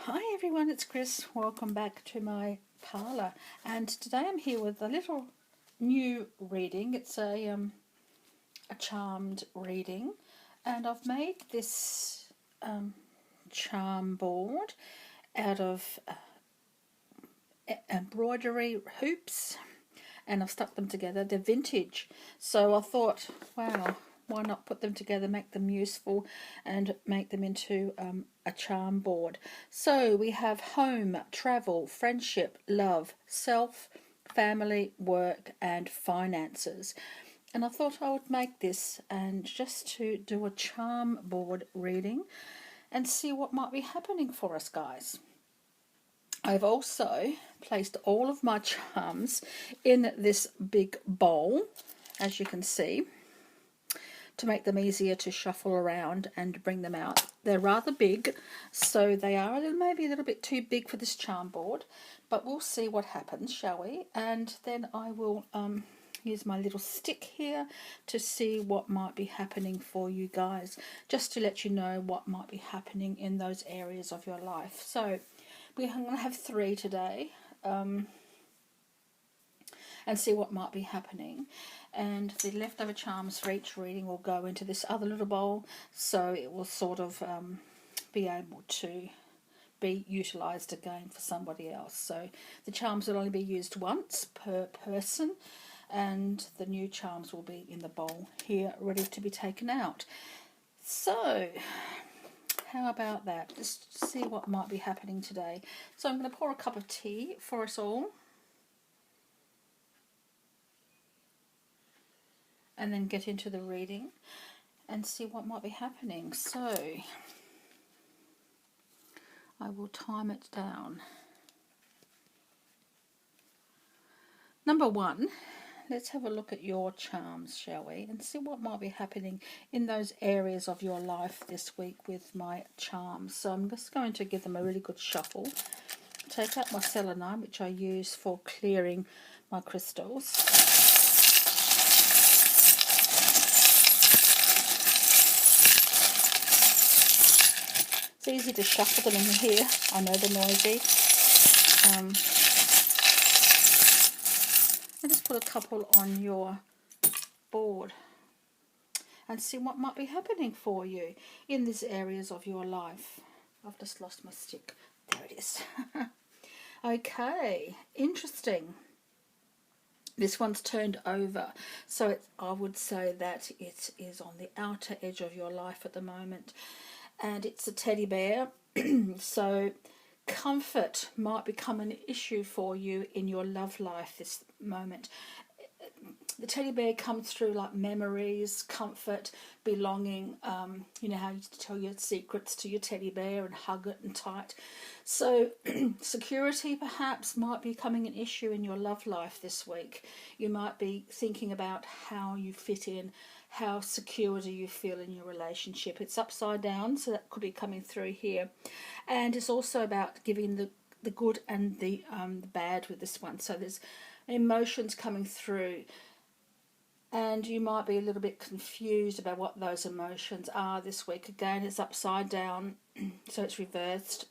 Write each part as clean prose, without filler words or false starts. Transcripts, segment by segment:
Hi everyone, it's Chris. Welcome back to my parlour. And today I'm here with a little new reading. It's a charmed reading, and I've made this charm board out of embroidery hoops, and I've stuck them together. They're vintage, so I thought, wow, why not put them together, make them useful, and make them into a charm board. So we have home, travel, friendship, love, self, family, work, and finances. And I thought I would make this and just to do a charm board reading and see what might be happening for us, guys. I've also placed all of my charms in this big bowl, as you can see, to make them easier to shuffle around and bring them out. They're rather big, so they are maybe a little bit too big for this charm board, but we'll see what happens, shall we? And then I will use my little stick here to see what might be happening for you guys, just to let you know what might be happening in those areas of your life. So we're going to have 3 today, and see what might be happening. And the leftover charms for each reading will go into this other little bowl, so it will sort of be able to be utilised again for somebody else. So the charms will only be used once per person, and the new charms will be in the bowl here ready to be taken out. So how about that? Just see what might be happening today. So I'm going to pour a cup of tea for us all, and then get into the reading and see what might be happening. So I will time it down. Number 1, let's have a look at your charms, shall we, and see what might be happening in those areas of your life this week with my charms. So I'm just going to give them a really good shuffle. Take out my selenite, which I use for clearing my crystals. It's easy to shuffle them in here. I know they're noisy. And just put a couple on your board and see what might be happening for you in these areas of your life. I've just lost my stick. There it is. Okay, interesting. This one's turned over, so I would say that it is on the outer edge of your life at the moment, and it's a teddy bear. So comfort might become an issue for you in your love life this moment. The teddy bear comes through like memories, comfort, belonging. You know how you tell your secrets to your teddy bear and hug it and tight. So security perhaps might be becoming an issue in your love life this week. You might be thinking about how you fit in, how secure do you feel in your relationship. It's upside down, so that could be coming through here. And it's also about giving the good and the bad with this one. So there's emotions coming through, and you might be a little bit confused about what those emotions are this week. Again, it's upside down, so it's reversed.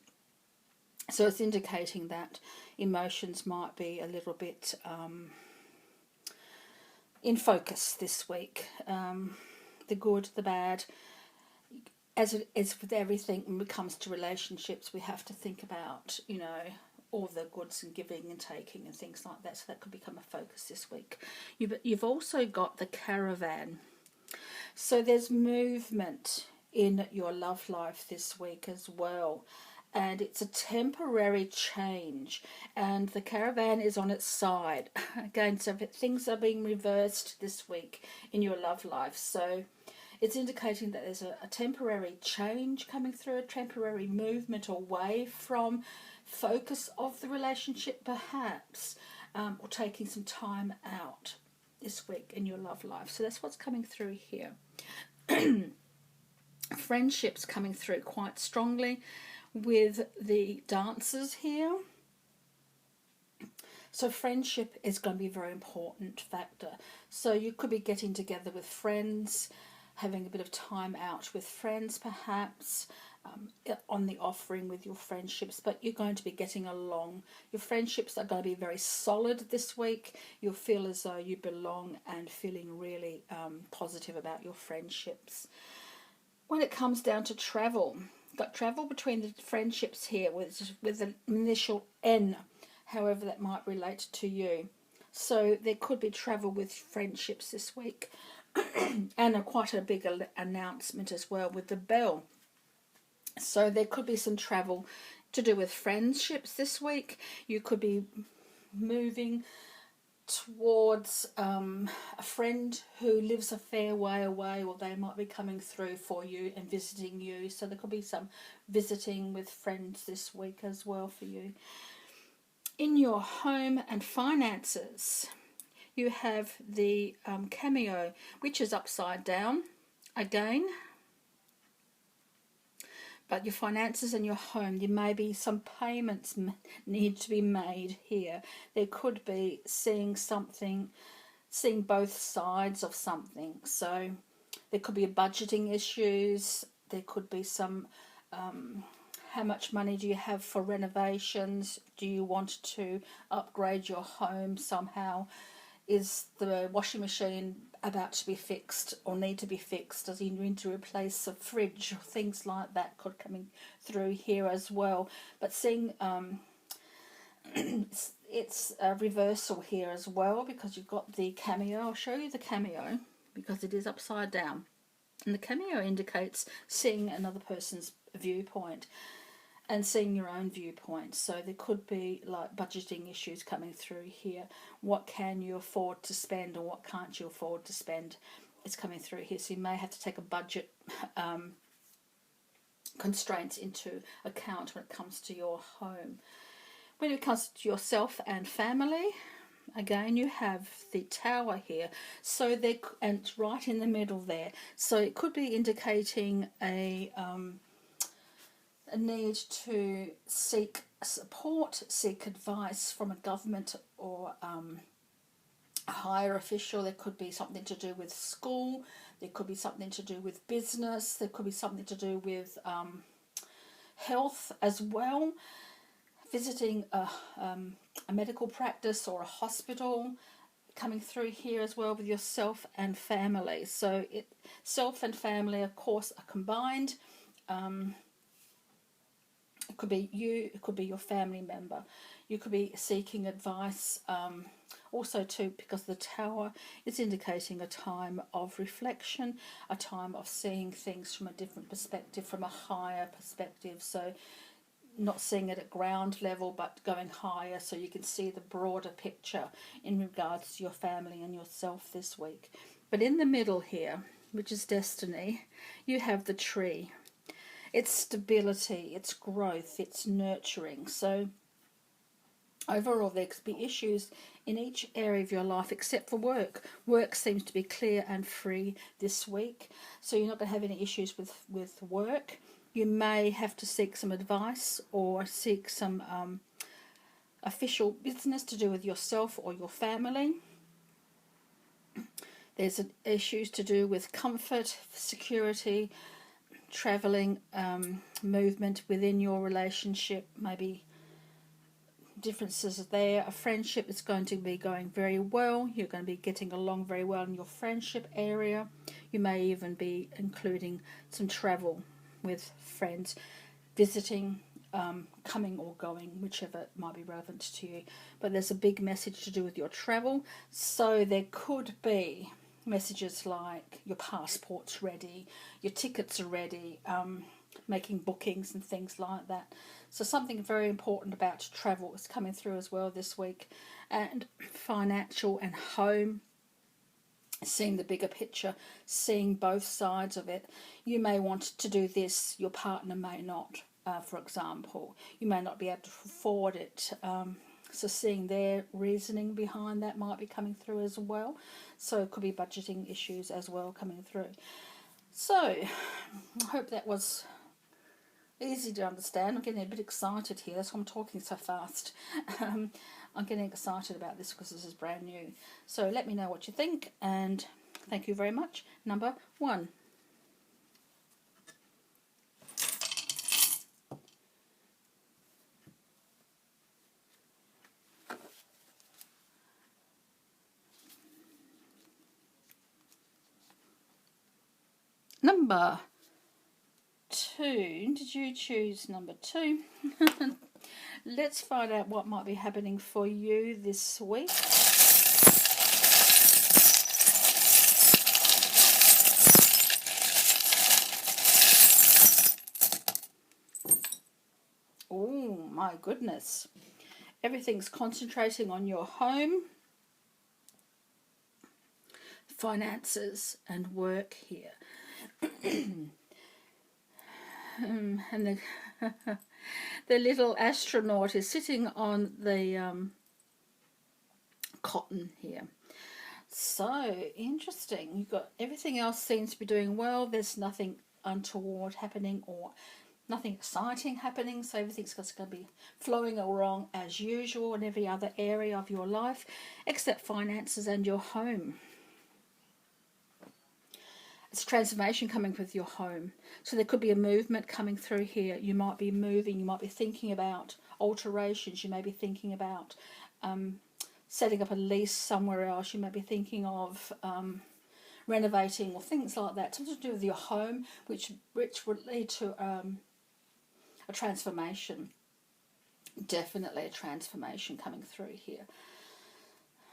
So it's indicating that emotions might be a little bit in focus this week. The good, the bad. As it is with everything when it comes to relationships, we have to think about, all the goods and giving and taking and things like that. So that could become a focus this week. You've also got the caravan. So there's movement in your love life this week as well. And it's a temporary change. And the caravan is on its side. Again, so things are being reversed this week in your love life. So it's indicating that there's a temporary change coming through, a temporary movement away from focus of the relationship perhaps, or taking some time out this week in your love life. So that's what's coming through here. Friendships coming through quite strongly with the dancers here. So friendship is going to be a very important factor. So you could be getting together with friends, having a bit of time out with friends perhaps, on the offering with your friendships, but you're going to be getting along. Your friendships are going to be very solid this week. You'll feel as though you belong and feeling really positive about your friendships. When it comes down to travel, got travel between the friendships here with the initial N, however that might relate to you. So there could be travel with friendships this week, and quite a big announcement as well with the bell. So there could be some travel to do with friendships this week. You could be moving towards a friend who lives a fair way away, or they might be coming through for you and visiting you. So there could be some visiting with friends this week as well for you. In your home and finances, you have the cameo, which is upside down again. But your finances and your home, there may be some payments need to be made here. There could be seeing both sides of something. So there could be budgeting issues. There could be some, how much money do you have for renovations? Do you want to upgrade your home somehow? Is the washing machine about to be fixed or need to be fixed? Does he need to replace a fridge? Things like that could coming through here as well. But seeing it's a reversal here as well, because you've got the cameo. I'll show you the cameo because it is upside down. And the cameo indicates seeing another person's viewpoint and seeing your own viewpoint. So there could be like budgeting issues coming through here. What can you afford to spend or what can't you afford to spend? It's coming through here. So you may have to take a budget constraints into account when it comes to your home. When it comes to yourself and family, again, you have the tower here. So they, and it's right in the middle there. So it could be indicating a need to seek support, seek advice from a government or a higher official. There could be something to do with school. There could be something to do with business. There could be something to do with health as well. Visiting a medical practice or a hospital coming through here as well with yourself and family. So self and family, of course, are combined. It could be you, it could be your family member. You could be seeking advice. Also too, because the tower is indicating a time of reflection, a time of seeing things from a different perspective, from a higher perspective. So not seeing it at ground level, but going higher so you can see the broader picture in regards to your family and yourself this week. But in the middle here, which is destiny, you have the tree. It's stability, it's growth, it's nurturing. So overall, there could be issues in each area of your life except for work. Work seems to be clear and free this week, so you're not going to have any issues with work. You may have to seek some advice or seek some official business to do with yourself or your family. There's issues to do with comfort, security, travelling, movement within your relationship, maybe differences there. A friendship is going to be going very well. You're going to be getting along very well in your friendship area. You may even be including some travel with friends, visiting, coming or going, whichever might be relevant to you. But there's a big message to do with your travel. So there could be messages like your passport's ready, your tickets are ready, making bookings and things like that. So something very important about travel is coming through as well this week. And financial and home, seeing the bigger picture, seeing both sides of it. You may want to do this, your partner may not, for example. You may not be able to afford it. So seeing their reasoning behind that might be coming through as well. So it could be budgeting issues as well coming through. So I hope that was easy to understand. I'm getting a bit excited here. That's why I'm talking so fast. I'm getting excited about this because this is brand new. So let me know what you think, and thank you very much. Number 1. number 2. Did you choose number 2? Let's find out what might be happening for you this week. Oh my goodness. Everything's concentrating on your home, finances and work here. And the little astronaut is sitting on the cotton here. So interesting. You've got everything else seems to be doing well. There's nothing untoward happening or nothing exciting happening. So everything's just going to be flowing along as usual in every other area of your life, except finances and your home. It's transformation coming with your home. So there could be a movement coming through here. You might be moving. You might be thinking about alterations. You may be thinking about setting up a lease somewhere else. You may be thinking of renovating or things like that. Something to do with your home, which would lead to a transformation. Definitely a transformation coming through here.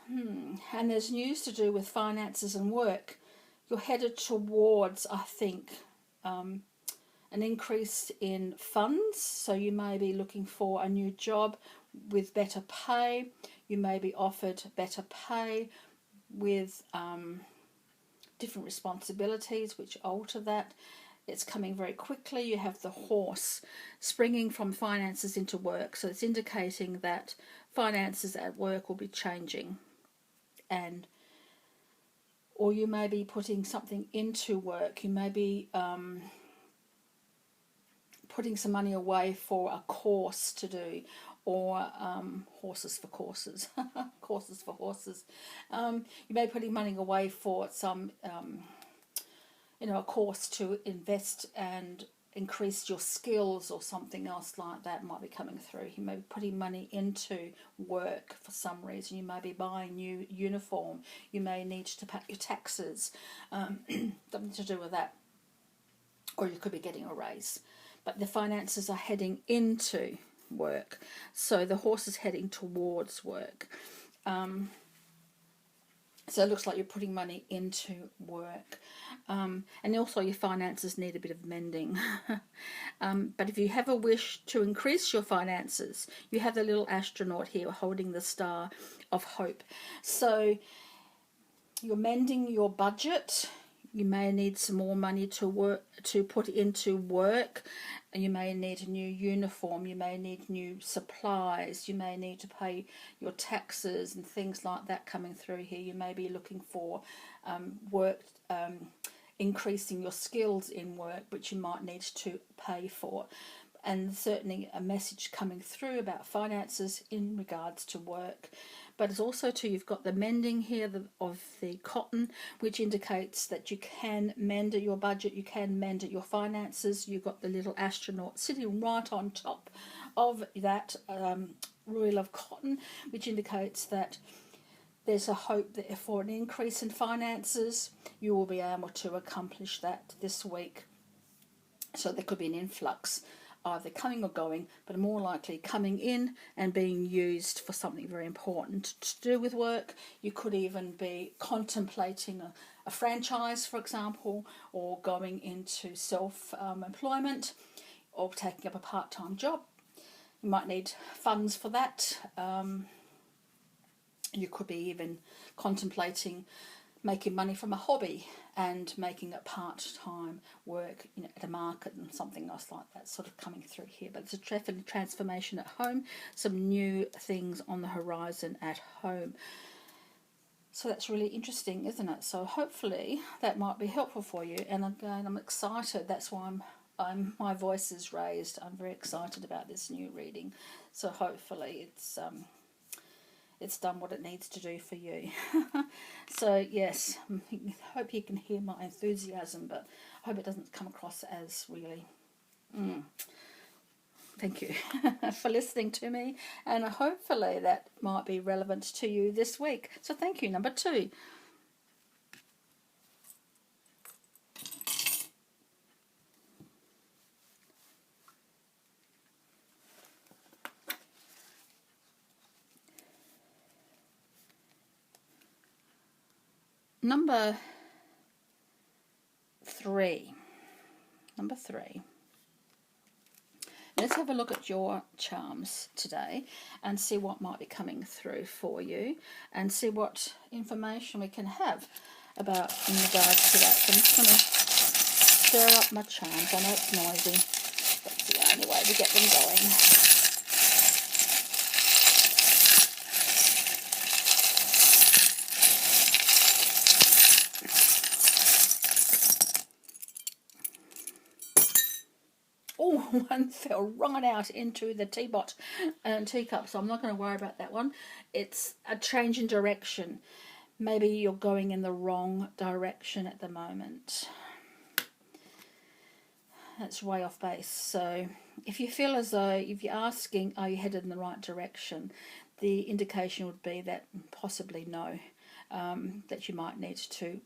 And there's news to do with finances and work. You're headed towards, I think, an increase in funds. So you may be looking for a new job with better pay. You may be offered better pay with different responsibilities which alter that. It's coming very quickly. You have the horse springing from finances into work. So it's indicating that finances at work will be changing. Or you may be putting something into work. You may be putting some money away for a course to do, or horses for courses, courses for horses. You may be putting money away for some, a course to invest and increase your skills or something else like that might be coming through. You may be putting money into work for some reason. You may be buying new uniform. You may need to pay your taxes, something to do with that. Or you could be getting a raise. But the finances are heading into work. So the horse is heading towards work. So it looks like you're putting money into work. And also your finances need a bit of mending. But if you have a wish to increase your finances, you have the little astronaut here holding the star of hope. So you're mending your budget. You may need some more money to put into work. You may need a new uniform. You may need new supplies. You may need to pay your taxes and things like that coming through here. You may be looking for work, increasing your skills in work, which you might need to pay for. And certainly a message coming through about finances in regards to work. But it's also too, you've got the mending here of the cotton, which indicates that you can mend your budget, you can mend your finances. You've got the little astronaut sitting right on top of that reel of cotton, which indicates that there's a hope that for an increase in finances, you will be able to accomplish that this week. So there could be an influx, either coming or going, but more likely coming in and being used for something very important to do with work. You could even be contemplating a franchise, for example, or going into self-employment or taking up a part-time job. You might need funds for that. You could be even contemplating making money from a hobby and making it part-time work at a market and something else like that sort of coming through here. But it's a transformation at home, some new things on the horizon at home. So that's really interesting, isn't it? So hopefully that might be helpful for you. And again, I'm excited. That's why my voice is raised. I'm very excited about this new reading. So hopefully it's done what it needs to do for you. So yes, I hope you can hear my enthusiasm, but I hope it doesn't come across as really... Thank you for listening to me, and hopefully that might be relevant to you this week. So thank you. Number 2. Number three. Let's have a look at your charms today and see what might be coming through for you and see what information we can have about in regards to that. So I'm just going to stir up my charms. I know it's noisy, but it's the only way to get them going. Oh, one fell right out into the teapot and teacup, so I'm not going to worry about that one. It's a change in direction. Maybe you're going in the wrong direction at the moment. That's way off base. So if you feel as though, if you're asking, are you headed in the right direction, the indication would be that possibly no, that you might need to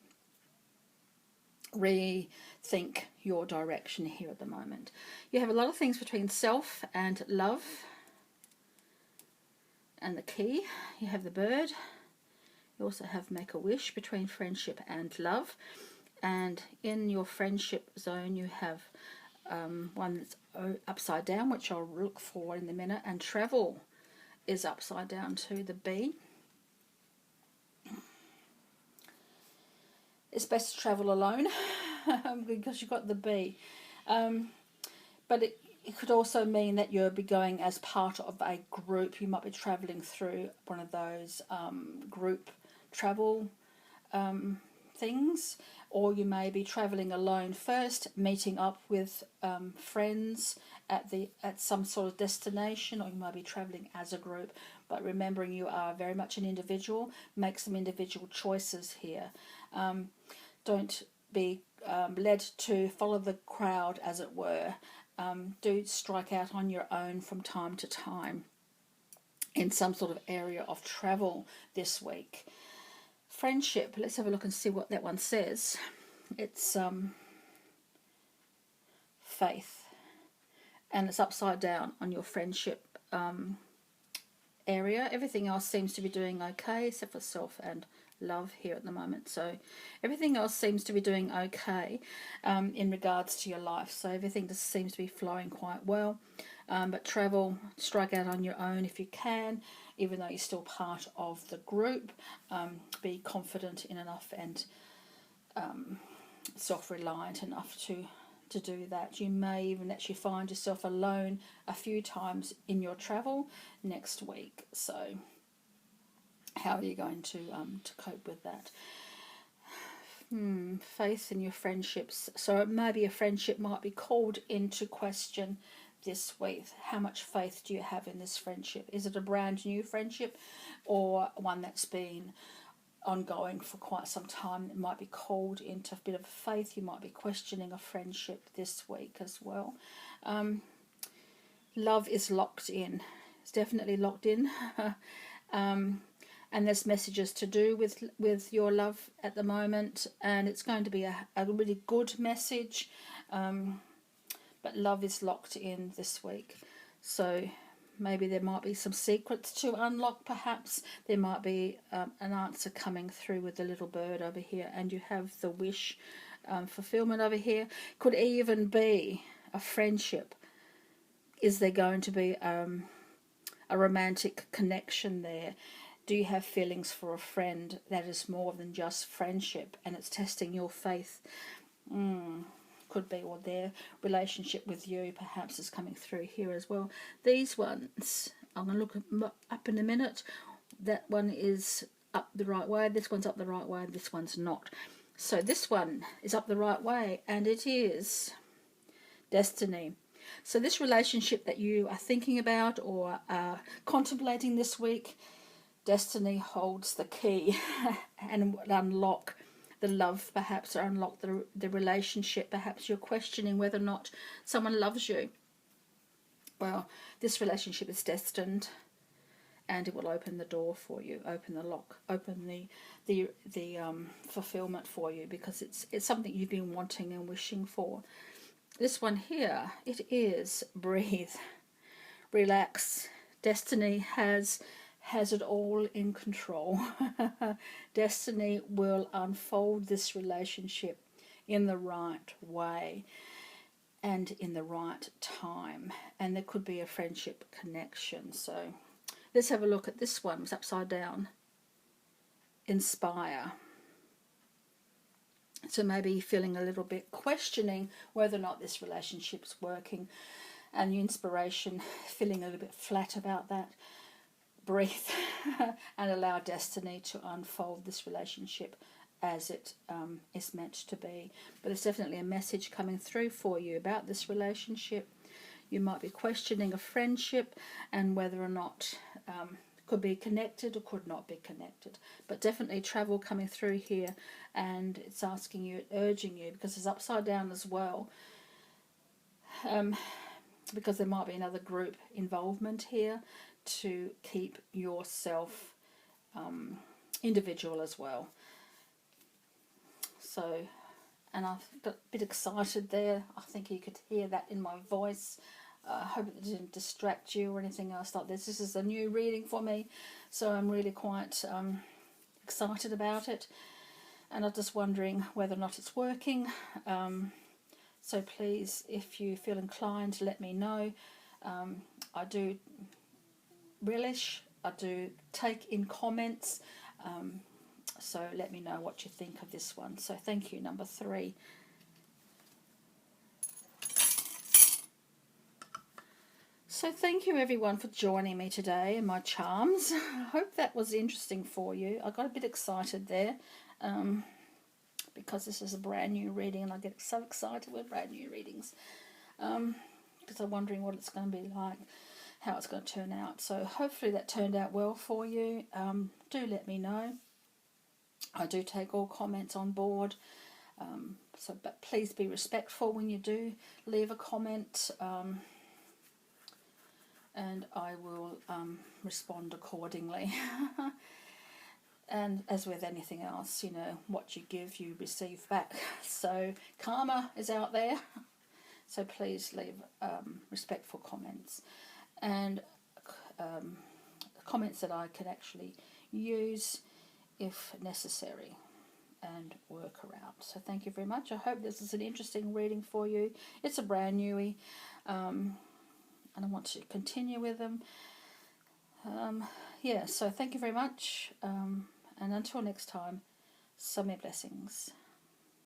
rethink your direction here at the moment. You have a lot of things between self and love, and the key. You have the bird. You also have make a wish between friendship and love, and in your friendship zone you have one that's upside down, which I'll look for in a minute, and travel is upside down to the bee. It's best to travel alone because you've got the bee. But it could also mean that you'll be going as part of a group. You might be travelling through one of those group travel things, or you may be travelling alone first, meeting up with friends at some sort of destination, or you might be travelling as a group. But remembering you are very much an individual, make some individual choices here. Don't be led to follow the crowd, as it were. Do strike out on your own from time to time in some sort of area of travel this week. Friendship, let's have a look and see what that one says. It's faith, and it's upside down on your friendship area. Everything else seems to be doing okay except for self and love here at the moment. So everything else seems to be doing okay in regards to your life. So everything just seems to be flowing quite well. But travel, strike out on your own if you can, even though you're still part of the group. Be confident in enough and self-reliant enough to do that. You may even actually find yourself alone a few times in your travel next week. So how are you going to cope with that? Faith in your friendships. So maybe a friendship might be called into question this week. How much faith do you have in this friendship? Is it a brand new friendship or one that's been ongoing for quite some time? It might be called into a bit of faith. You might be questioning a friendship this week as well. Love is locked in. It's definitely locked in. And there's messages to do with your love at the moment, and it's going to be a really good message, but love is locked in this week. So maybe there might be some secrets to unlock, perhaps. There might be an answer coming through with the little bird over here, and you have the wish fulfillment over here. Could even be a friendship. Is there going to be a romantic connection there? Do you have feelings for a friend that is more than just friendship, and it's testing your faith? Could be, or their relationship with you perhaps is coming through here as well. These ones, I'm going to look up in a minute. That one is up the right way, this one's up the right way, and this one's not. So this one is up the right way, and it is destiny. So this relationship that you are thinking about or are contemplating this week, destiny holds the key and will unlock the love perhaps, or unlock the relationship. Perhaps you're questioning whether or not someone loves you. Well, this relationship is destined, and it will open the door for you, open the lock, open the fulfillment for you, because it's something you've been wanting and wishing for. This one here, it is breathe, relax. Destiny has has it all in control. Destiny will unfold this relationship in the right way and in the right time. And there could be a friendship connection. So let's have a look at this one. It's upside down. Inspire. So maybe you're feeling a little bit questioning whether or not this relationship's working, and your inspiration, feeling a little bit flat about that. Breathe and allow destiny to unfold this relationship as it is meant to be. But there's definitely a message coming through for you about this relationship. You might be questioning a friendship and whether or not could be connected or could not be connected. But definitely travel coming through here, and it's asking you, urging you, because it's upside down as well, because there might be another group involvement here, to keep yourself individual as well. So, and I've got a bit excited there. I think you could hear that in my voice. I hope it didn't distract you or anything else like this. This is a new reading for me, so I'm really quite excited about it. And I'm just wondering whether or not it's working. So please, if you feel inclined to let me know. I do relish, I do take in comments. So let me know what you think of this one. So thank you, number 3. So thank you everyone for joining me today in my charms. I hope that was interesting for you. I got a bit excited there because this is a brand new reading, and I get so excited with brand new readings because I'm wondering what it's going to be like, how it's going to turn out. So hopefully that turned out well for you. Do let me know. I do take all comments on board. But please be respectful when you do leave a comment. And I will respond accordingly. And as with anything else, you know, what you give, you receive back. So karma is out there. So please leave respectful comments, and comments that I can actually use if necessary and work around. So thank you very much. I hope this is an interesting reading for you. It's a brand newie. And I want to continue with them. So thank you very much. And until next time, so many blessings.